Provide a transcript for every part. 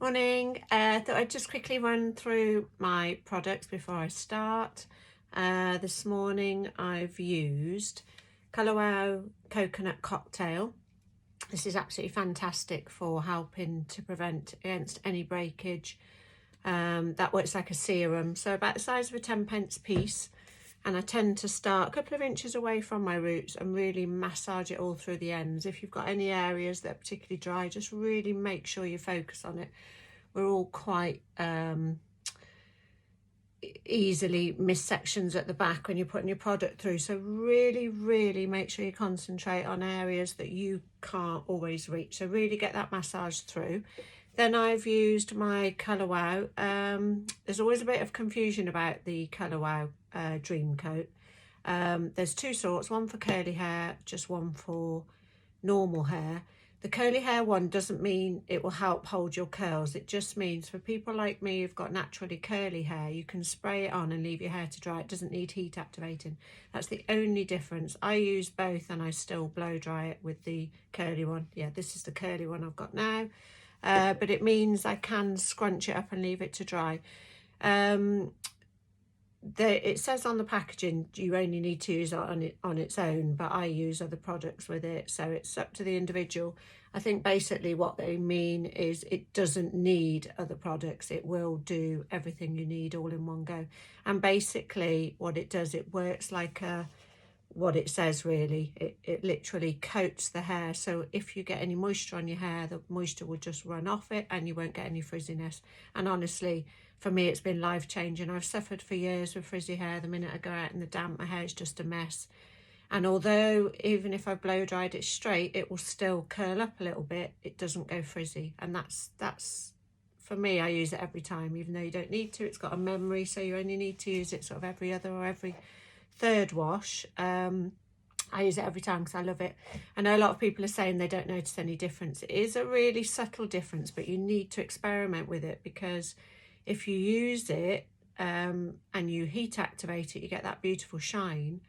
Morning. Thought I'd just quickly run through my products before I start. This morning I've used Colour Wow Coconut Cocktail. This is absolutely fantastic for helping to prevent against any breakage. That works like a serum, so about the size of a 10p piece. And I tend to start a couple of inches away from my roots and really massage it all through the ends. If you've got any areas that are particularly dry, just really make sure you focus on it. We're all quite easily miss sections at the back when you're putting your product through, so really make sure you concentrate on areas that you can't always reach, so really get that massage through. Then I've used my Colour Wow. There's always a bit of confusion about the Colour Wow Dream Coat. There's two sorts, one for curly hair, just one for normal hair. The curly hair one doesn't mean it will help hold your curls. It just means for people like me who've got naturally curly hair, you can spray it on and leave your hair to dry. It doesn't need heat activating. That's the only difference. I use both and I still blow dry it with the curly one. Yeah, this is the curly one I've got now. But it means I can scrunch it up and leave it to dry. It says on the packaging you only need to use it on its own, but I use other products with it, so it's up to the individual. I think basically what they mean is it doesn't need other products. It will do everything you need all in one go. And basically what it does, it works like what it says really. It literally coats the hair, so if you get any moisture on your hair, the moisture will just run off it and you won't get any frizziness. And honestly, for me it's been life-changing. I've suffered for years with frizzy hair. The minute I go out in the damp, my hair is just a mess, and although even if I blow dried it straight, it will still curl up a little bit, it doesn't go frizzy. And that's for me, I use it every time, even though you don't need to. It's got a memory, so you only need to use it sort of every other or every third wash. I use it every time because I love it. I know a lot of people are saying they don't notice any difference. It is a really subtle difference, but you need to experiment with it, because if you use it and you heat activate it, you get that beautiful shine.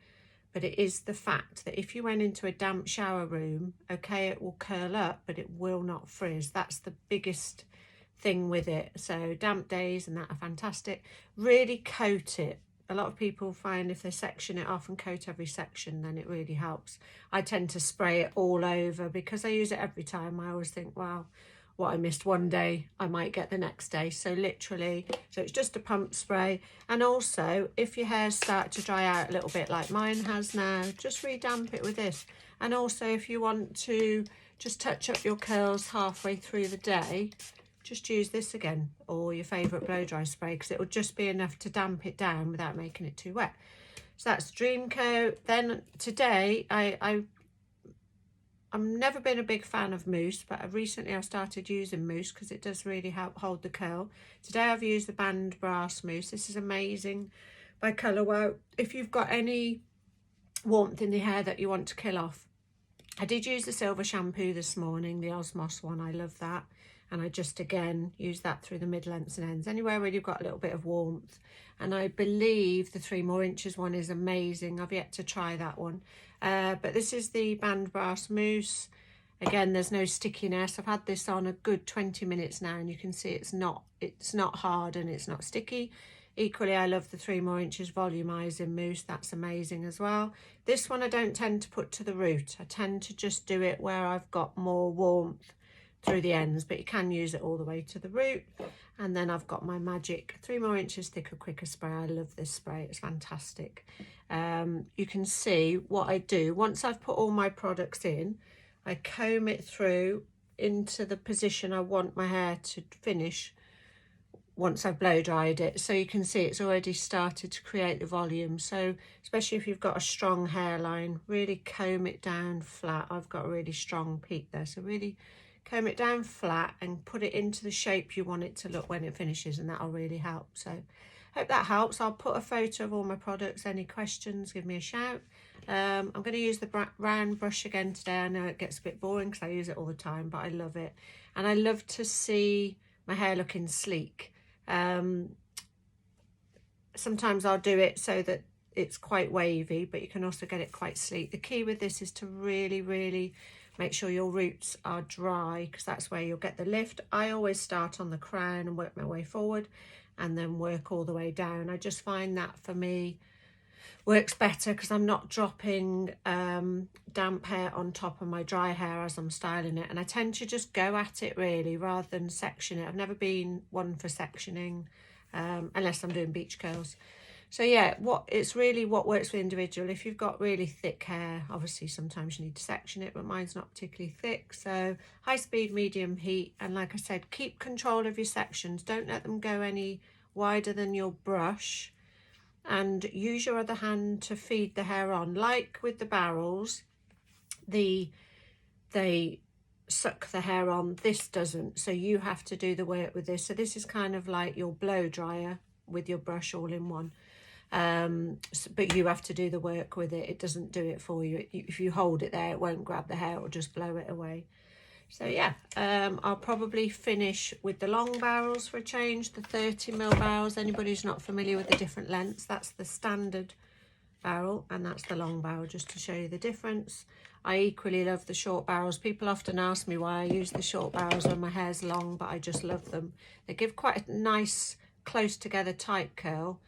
But it is the fact that if you went into a damp shower room, okay, it will curl up, but it will not frizz. That's the biggest thing with it. So damp days and that are fantastic. Really coat it. A lot of people find if they section it off and coat every section, then it really helps. I tend to spray it all over because I use it every time. I always think, wow, what I missed one day, I might get the next day. So literally, so it's just a pump spray. And also, if your hair's start to dry out a little bit like mine has now, just redamp it with this. And also, if you want to just touch up your curls halfway through the day, just use this again, or your favourite blow dry spray, because it will just be enough to damp it down without making it too wet. So that's Dream Coat. Then today, I've never been a big fan of mousse, but recently I started using mousse because it does really help hold the curl. Today I've used the Band Brass mousse. This is amazing by Colour Wow. If you've got any warmth in the hair that you want to kill off. I did use the silver shampoo this morning, the Osmos one. I love that. And I just again use that through the mid-lengths and ends, anywhere where you've got a little bit of warmth. And I believe the 3 More Inches one is amazing. I've yet to try that one. But this is the Band Brass mousse. Again, there's no stickiness. I've had this on a good 20 minutes now, and you can see it's not hard and it's not sticky. Equally, I love the 3 More Inches volumizing mousse. That's amazing as well. This one I don't tend to put to the root. I tend to just do it where I've got more warmth through the ends, but you can use it all the way to the root. And then I've got my magic 3 More Inches Thicker Quicker spray. I love this spray, it's fantastic. You can see what I do once I've put all my products in. I comb it through into the position I want my hair to finish once I've blow dried it. So you can see it's already started to create the volume. So especially if you've got a strong hairline, really comb it down flat. I've got a really strong peak there, so really comb it down flat and put it into the shape you want it to look when it finishes, and that'll really help. So hope that helps. I'll put a photo of all my products. Any questions, give me a shout. I'm going to use the round brush again today. I know it gets a bit boring because I use it all the time, but I love it. And I love to see my hair looking sleek. Sometimes I'll do it so that it's quite wavy, but you can also get it quite sleek. The key with this is to really Make sure your roots are dry, because that's where you'll get the lift. I always start on the crown and work my way forward and then work all the way down. I just find that for me works better, because I'm not dropping damp hair on top of my dry hair as I'm styling it, and I tend to just go at it really rather than section it. I've never been one for sectioning unless I'm doing beach curls. So yeah, it's really what works for the individual. If you've got really thick hair, obviously sometimes you need to section it, but mine's not particularly thick. So high speed, medium heat, and like I said, keep control of your sections. Don't let them go any wider than your brush, and use your other hand to feed the hair on. Like with the barrels, they suck the hair on, this doesn't, so you have to do the work with this. So this is kind of like your blow dryer with your brush all in one. But you have to do the work with it. It doesn't do it for you. If you hold it there, it won't grab the hair, it'll just blow it away. So yeah, I'll probably finish with the long barrels for a change, the 30mm barrels. Anybody who's not familiar with the different lengths, that's the standard barrel and that's the long barrel, just to show you the difference. I equally love the short barrels. People often ask me why I use the short barrels when my hair's long, but I just love them. They give quite a nice close together tight curl.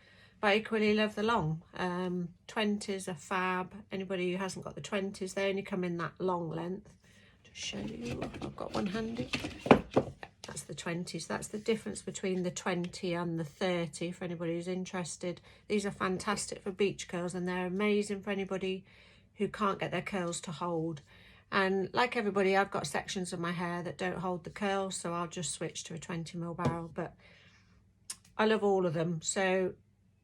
But I equally love the long. 20s are fab. Anybody who hasn't got the 20s, they only come in that long length. Just show you, I've got one handy. That's the 20s. That's the difference between the 20 and the 30 for anybody who's interested. These are fantastic for beach curls, and they're amazing for anybody who can't get their curls to hold. And like everybody, I've got sections of my hair that don't hold the curls, so I'll just switch to a 20mm barrel. But I love all of them. So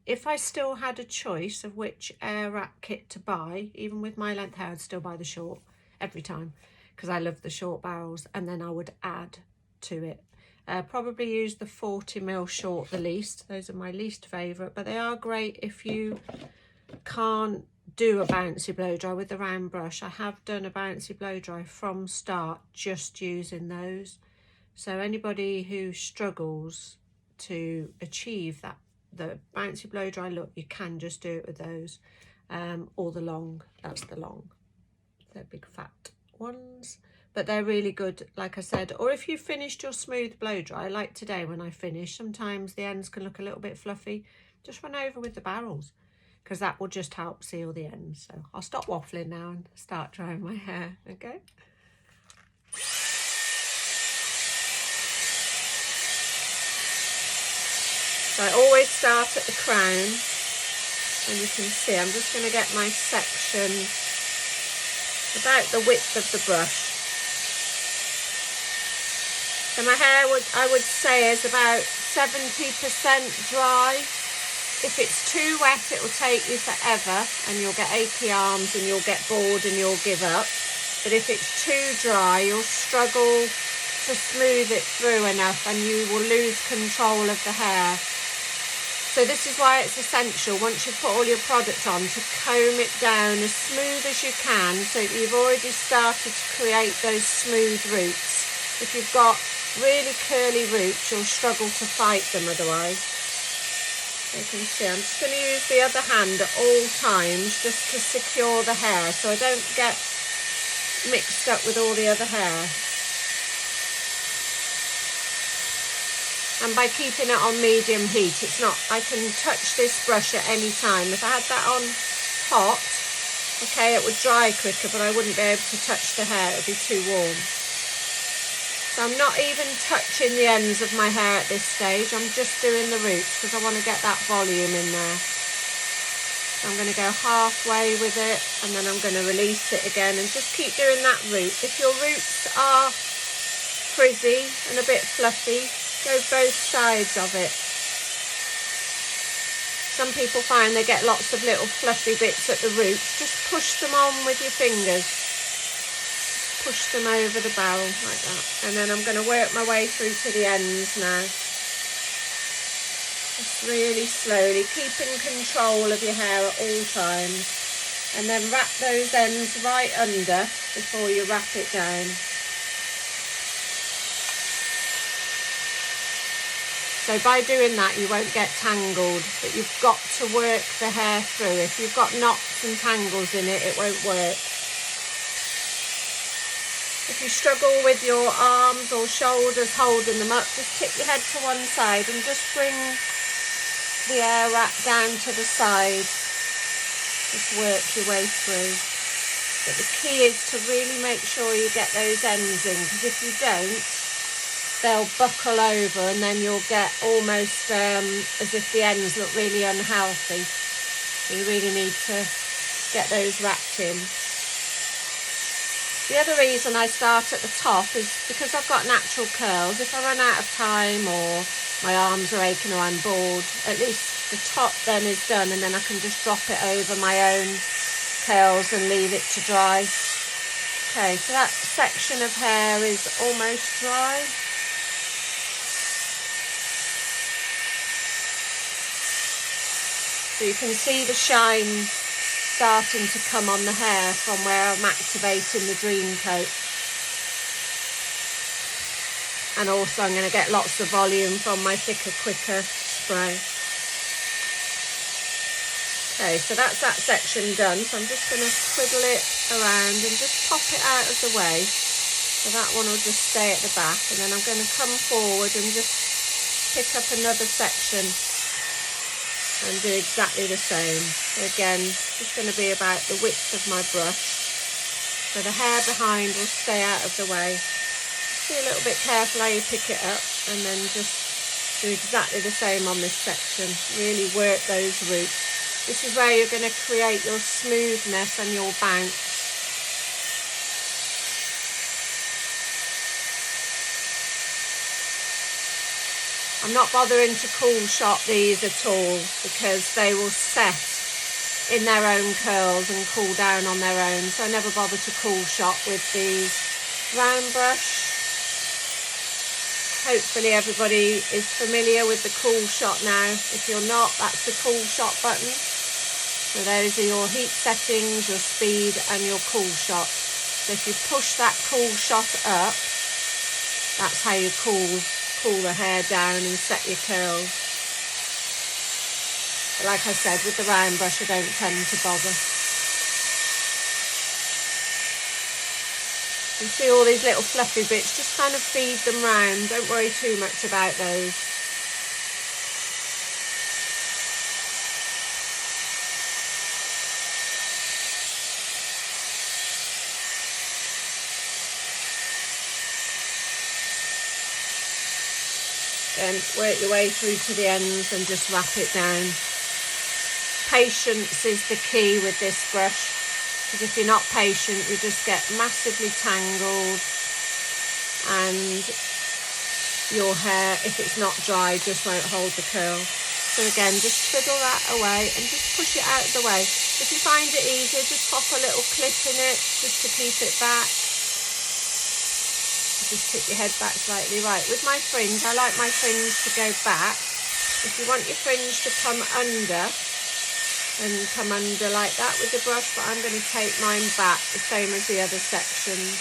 if I still had a choice of which Airwrap kit to buy, even with my length hair, I'd still buy the short every time, because I love the short barrels, and then I would add to it. Probably use the 40mm short the least. Those are my least favourite, but they are great if you can't do a bouncy blow dry with the round brush. I have done a bouncy blow dry from start just using those. So anybody who struggles to achieve that, the bouncy blow dry look, you can just do it with those, or the long. That's the long. They're big fat ones, but they're really good, like I said. Or if you finished your smooth blow dry, like today when I finished, sometimes the ends can look a little bit fluffy. Just run over with the barrels, because that will just help seal the ends. So I'll stop waffling now and start drying my hair. Okay. So I always start at the crown, and you can see I'm just going to get my section about the width of the brush. So my hair I would say is about 70% dry. If it's too wet, it will take you forever and you'll get achy arms and you'll get bored and you'll give up. But if it's too dry, you'll struggle to smooth it through enough and you will lose control of the hair. So this is why it's essential, once you've put all your product on, to comb it down as smooth as you can, so that you've already started to create those smooth roots. If you've got really curly roots, you'll struggle to fight them otherwise. So you can see I'm just going to use the other hand at all times just to secure the hair, so I don't get mixed up with all the other hair. And by keeping it on medium heat, it's not, I can touch this brush at any time. If I had that on hot, okay, it would dry quicker, but I wouldn't be able to touch the hair, it would be too warm. So I'm not even touching the ends of my hair at this stage, I'm just doing the roots because I want to get that volume in there. So I'm going to go halfway with it, and then I'm going to release it again and just keep doing that root. If your roots are frizzy and a bit fluffy, go both sides of it. Some people find they get lots of little fluffy bits at the roots. Just push them on with your fingers. Push them over the barrel like that. And then I'm going to work my way through to the ends now. Just really slowly, keeping control of your hair at all times. And then wrap those ends right under before you wrap it down. So by doing that, you won't get tangled, but you've got to work the hair through. If you've got knots and tangles in it, it won't work. you struggle with your arms or shoulders holding them up, just tip your head to one side and just bring the air wrap down to the side. Just work your way through. But the key is to really make sure you get those ends in, because if you don't, they'll buckle over and then you'll get almost as if the ends look really unhealthy. So you really need to get those wrapped in. The other reason I start at the top is because I've got natural curls. If I run out of time or my arms are aching or I'm bored, at least the top then is done, and then I can just drop it over my own curls and leave it to dry. Okay, so that section of hair is almost dry. So you can see the shine starting to come on the hair from where I'm activating the Dream Coat. And also I'm going to get lots of volume from my Thicker Quicker spray. Okay, so that's that section done. So I'm just going to twiddle it around and just pop it out of the way. So that one will just stay at the back. And then I'm going to come forward and just pick up another section and do exactly the same. So again, just going to be about the width of my brush. So the hair behind will stay out of the way. Just be a little bit careful how you pick it up, and then just do exactly the same on this section. Really work those roots. This is where you're going to create your smoothness and your bounce. I'm not bothering to cool shot these at all, because they will set in their own curls and cool down on their own. So I never bother to cool shot with the round brush. Hopefully everybody is familiar with the cool shot now. If you're not, that's the cool shot button. So those are your heat settings, your speed and your cool shot. So if you push that cool shot up, that's how you cool the hair down and set your curls. But like I said, with the round brush I don't tend to bother. You see all these little fluffy bits, just kind of feed them round, don't worry too much about those. Then work your way through to the ends and just wrap it down. Patience is the key with this brush, because if you're not patient you just get massively tangled, and your hair, if it's not dry, just won't hold the curl. So again, just twiddle that away and just push it out of the way. If you find it easier, just pop a little clip in it just to keep it back. Just tip your head back slightly. Right, with my fringe, I like my fringe to go back. If you want your fringe to come under, then come under like that with the brush, but I'm going to take mine back the same as the other sections.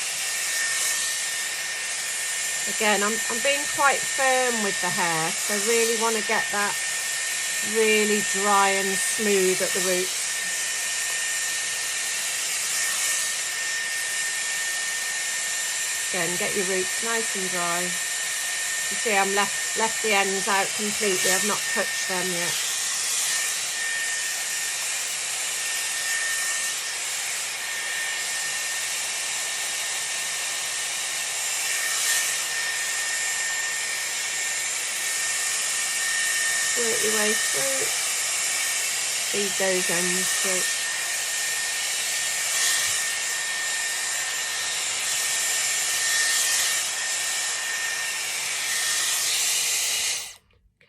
Again, I'm being quite firm with the hair, so I really want to get that really dry and smooth at the roots. Again, get your roots nice and dry. You see I'm left the ends out completely, I've not touched them yet. Work your way through, feed those ends through.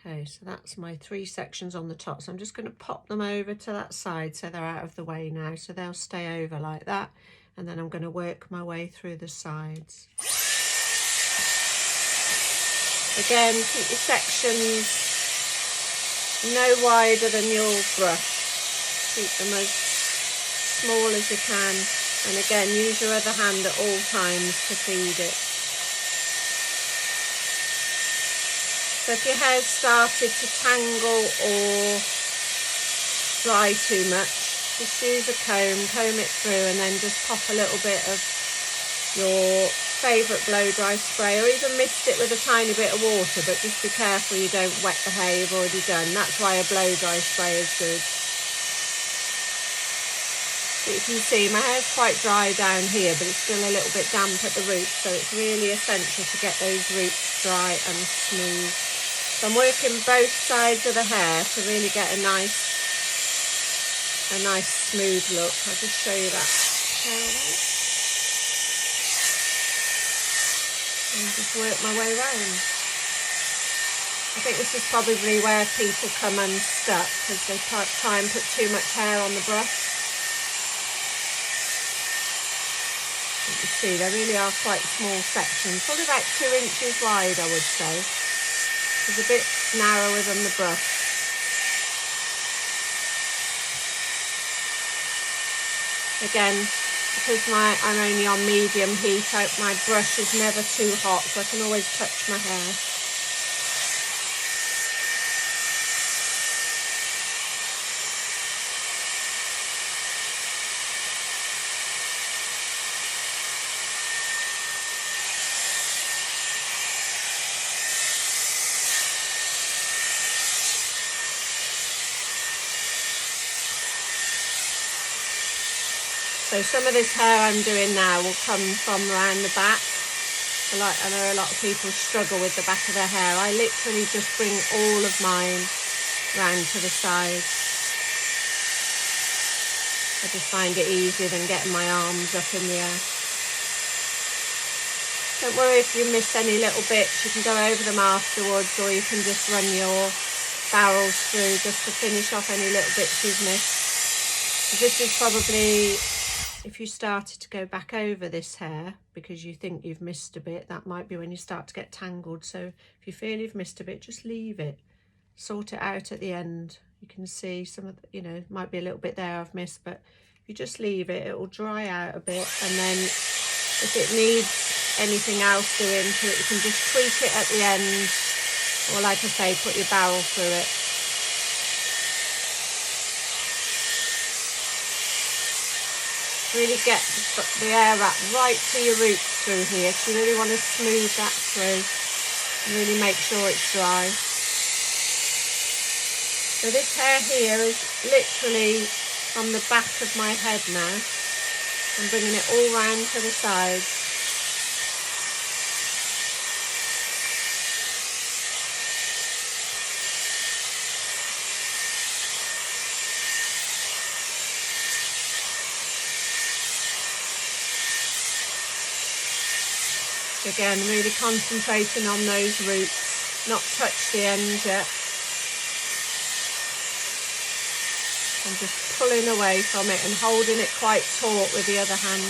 Okay, so that's my 3 sections on the top. So I'm just going to pop them over to that side so they're out of the way now. So they'll stay over like that. And then I'm going to work my way through the sides. Again, keep your sections no wider than your brush. Keep them as small as you can. And again, use your other hand at all times to feed it. So if your hair's started to tangle or dry too much, just use a comb it through, and then just pop a little bit of your favourite blow dry spray, or even mist it with a tiny bit of water, but just be careful you don't wet the hair you've already done. That's why a blow dry spray is good. But you can see my hair's quite dry down here, but it's still a little bit damp at the roots, so it's really essential to get those roots dry and smooth. So I'm working both sides of the hair to really get a nice smooth look. I'll just show you that hair. And just work my way around. I think this is probably where people come unstuck, because they try and put too much hair on the brush. You can see they really are quite small sections, probably about 2 inches wide, I would say. It's a bit narrower than the brush. Again, because I'm only on medium heat, my brush is never too hot, so I can always touch my hair. So some of this hair I'm doing now will come from around the back. I know a lot of people struggle with the back of their hair. I literally just bring all of mine round to the side. I just find it easier than getting my arms up in the air. Don't worry if you miss any little bits, you can go over them afterwards, or you can just run your barrels through just to finish off any little bits you've missed. This is probably, if you started to go back over this hair because you think you've missed a bit, that might be when you start to get tangled. So if you feel you've missed a bit, just leave it. Sort it out at the end. You can see some of the, might be a little bit there I've missed, but if you just leave it, it will dry out a bit. And then if it needs anything else doing to it, you can just tweak it at the end. Or like I say, put your barrel through it. Really get the air wrap right to your roots through here. So you really want to smooth that through and really make sure it's dry. So this hair here is literally from the back of my head now. I'm bringing it all round to the sides. Again, really concentrating on those roots, not touch the ends yet. And just pulling away from it and holding it quite taut with the other hand.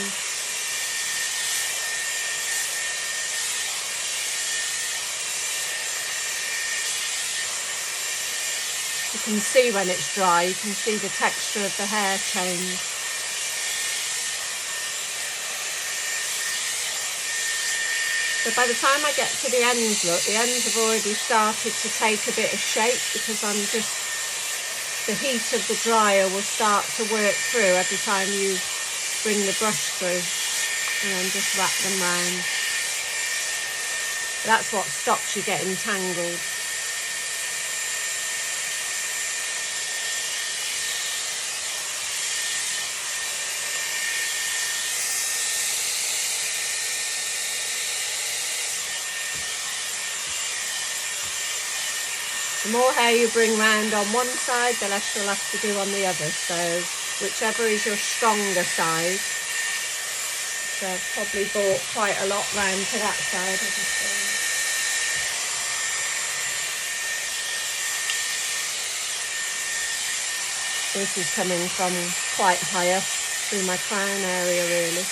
You can see when it's dry, you can see the texture of the hair change. So by the time I get to the ends, look, the ends have already started to take a bit of shape, because the heat of the dryer will start to work through every time you bring the brush through, and then just wrap them round. That's what stops you getting tangled. The more hair you bring round on one side, the less you'll have to do on the other. So whichever is your stronger side. So I've probably brought quite a lot round to that side. This is coming from quite high up through my crown area, really.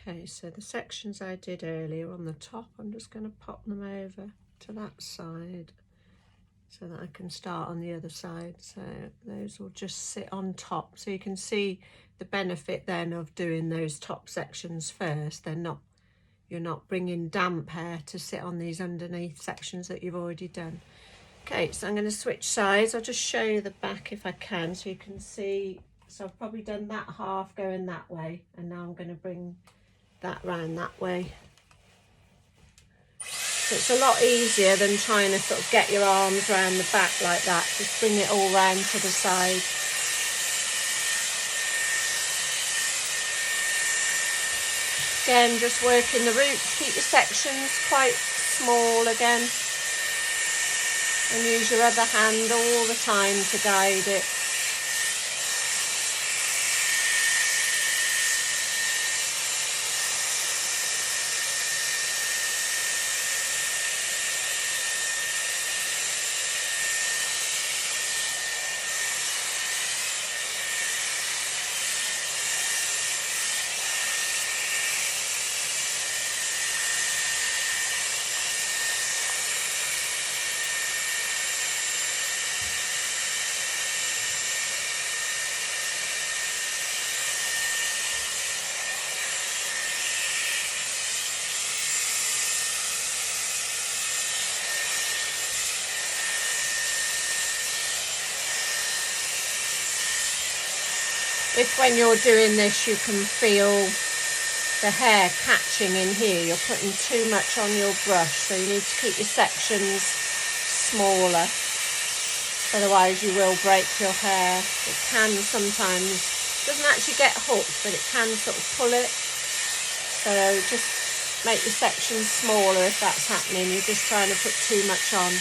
Okay, so the sections I did earlier on the top, I'm just going to pop them over to that side so that I can start on the other side. So those will just sit on top. So you can see the benefit then of doing those top sections first. You're not bringing damp hair to sit on these underneath sections that you've already done. Okay, so I'm going to switch sides. I'll just show you the back if I can so you can see. So I've probably done that half going that way, and now I'm going to bring that round that way. So it's a lot easier than trying to sort of get your arms around the back like that. Just bring it all round to the side. Again, just working the roots. Keep your sections quite small again. And use your other hand all the time to guide it. If when you're doing this you can feel the hair catching in here, you're putting too much on your brush, so you need to keep your sections smaller, otherwise you will break your hair. It can sometimes, doesn't actually get hooked, but it can sort of pull it, so just make your sections smaller if that's happening. You're just trying to put too much on.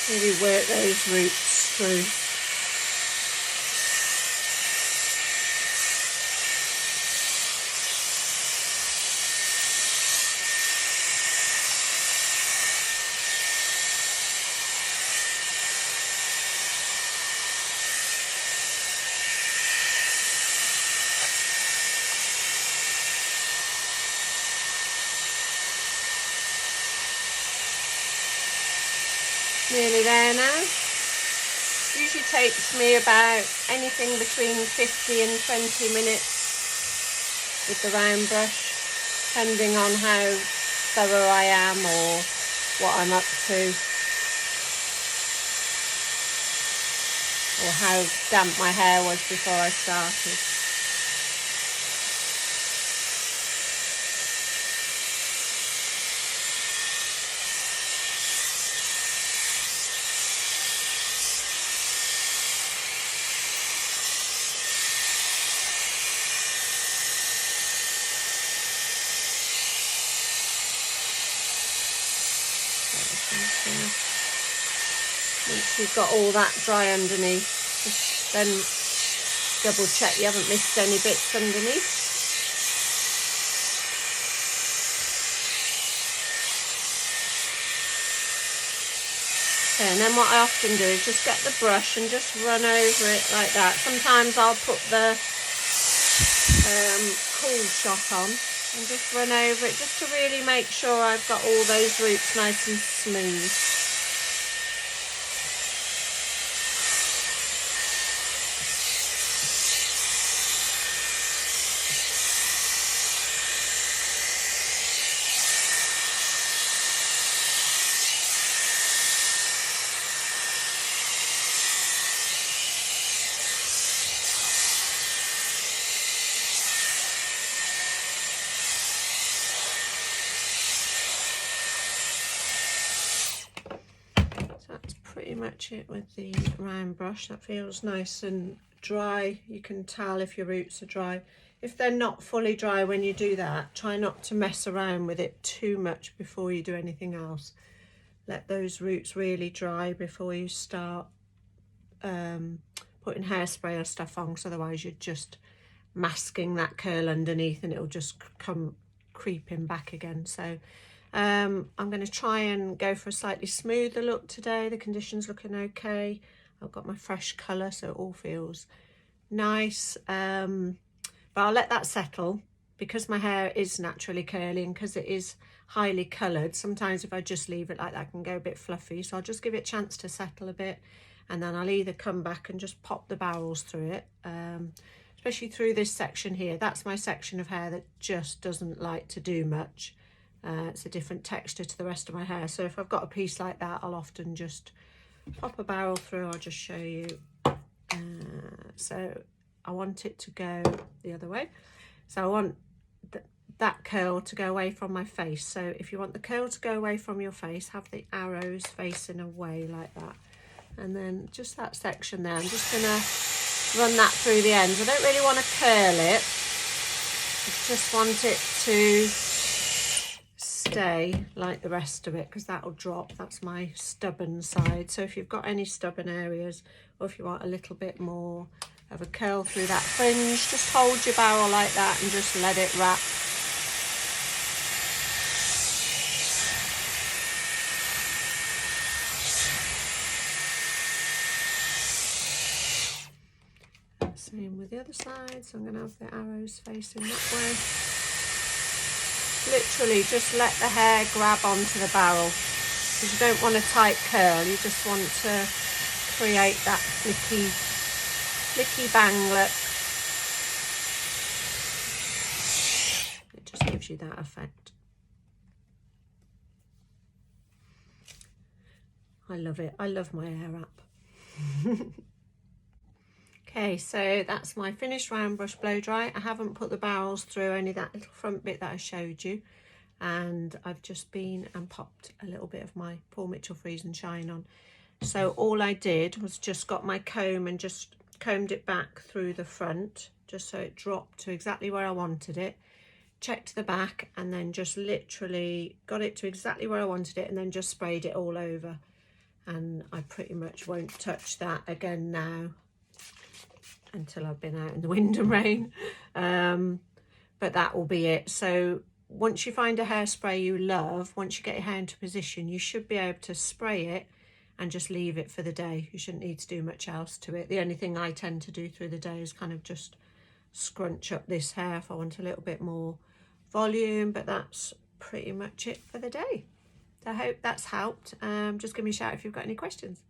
Really work those roots through. Nearly there now. Usually takes me about anything between 50 and 20 minutes with the round brush, depending on how thorough I am or what I'm up to, or how damp my hair was before I started. Once you've got all that dry underneath, just then double check you haven't missed any bits underneath. Okay, and then what I often do is just get the brush and just run over it like that. Sometimes I'll put the cool shot on and just run over it just to really make sure I've got all those roots nice and smooth. Pretty much it with the round brush. That feels nice and dry. You can tell if your roots are dry. If they're not fully dry when you do that, try not to mess around with it too much before you do anything else. Let those roots really dry before you start putting hairspray or stuff on, because otherwise you're just masking that curl underneath and it'll just come creeping back again. So I'm going to try and go for a slightly smoother look today. The condition's looking okay. I've got my fresh colour, so it all feels nice. But I'll let that settle, because my hair is naturally curly and because it is highly coloured. Sometimes if I just leave it like that, it can go a bit fluffy. So I'll just give it a chance to settle a bit, and then I'll either come back and just pop the barrels through it, especially through this section here. That's my section of hair that just doesn't like to do much. It's a different texture to the rest of my hair, so if I've got a piece like that, I'll often just pop a barrel through. I'll just show you. So I want it to go the other way, so I want that curl to go away from my face. So if you want the curl to go away from your face, have the arrows facing away like that, and then just that section there, I'm just gonna run that through the ends. I don't really want to curl it, I just want it to stay like the rest of it, because that'll drop. That's my stubborn side. So if you've got any stubborn areas, or if you want a little bit more of a curl through that fringe, just hold your barrel like that and just let it wrap. Same with the other side, so I'm going to have the arrows facing that way. Literally just let the hair grab onto the barrel, because you don't want a tight curl, you just want to create that flicky bang look. It just gives you that effect. I love it. I love my hair wrap. Okay, so that's my finished round brush blow dry. I haven't put the barrels through, only that little front bit that I showed you. And I've just been and popped a little bit of my Paul Mitchell Freeze and Shine on. So all I did was just got my comb and just combed it back through the front, just so it dropped to exactly where I wanted it. Checked the back and then just literally got it to exactly where I wanted it, and then just sprayed it all over. And I pretty much won't touch that again now until I've been out in the wind and rain, but that will be it. So once you find a hairspray you love, once you get your hair into position, you should be able to spray it and just leave it for the day. You shouldn't need to do much else to it. The only thing I tend to do through the day is kind of just scrunch up this hair if I want a little bit more volume, but that's pretty much it for the day. So I hope that's helped. Just give me a shout if you've got any questions.